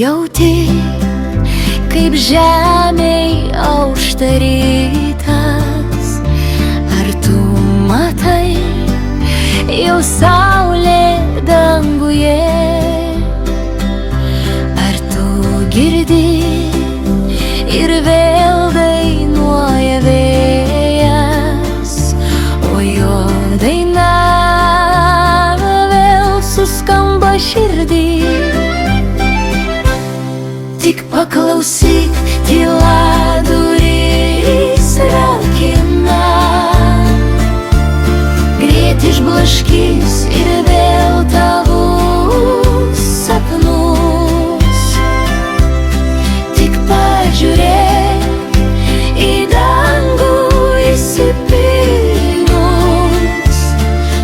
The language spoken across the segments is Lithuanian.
jauti, kaip žemėj aušta rytas? Ar tu matai jau saulė danguje? Ar tu girdi ir vėl dainuoja vėjas, o jo daina vėl suskamba širdį? Tik paklausyk, tyla duris rakina, greit išblaškys ir vėl tavus sapnus. Tik pažiūrėk į dangų įsipynus,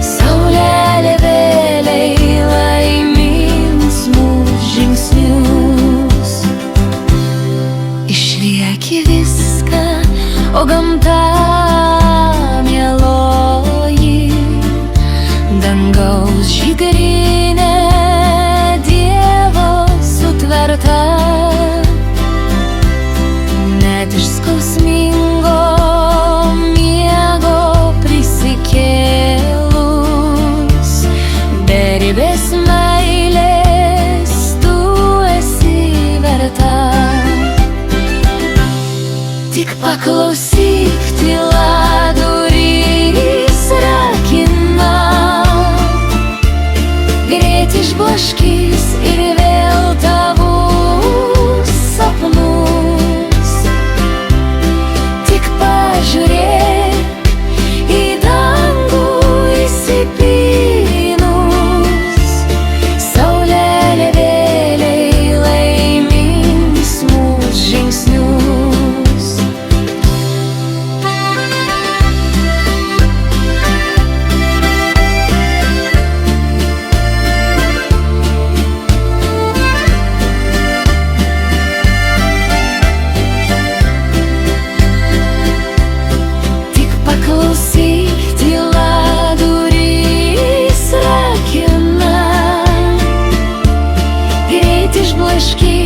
saulelė vėliai laimins mūsų žingsnius. Išlieki viską, o gamta mieloji, dangaus žydrynė Dievo sutverta. Net iš skausmingo miego prisikėlus, beribės meilės tu esi verta. Tik paklausyk, tyla duris rakina, greit išblaškys ir vėl tavus sapnus. Tik pažiūrėk į dangų įsipynus, saulelė vėliai laimins mūsų žingsnius. Tik paklausyk, tyla duris rakina, greit išblaškys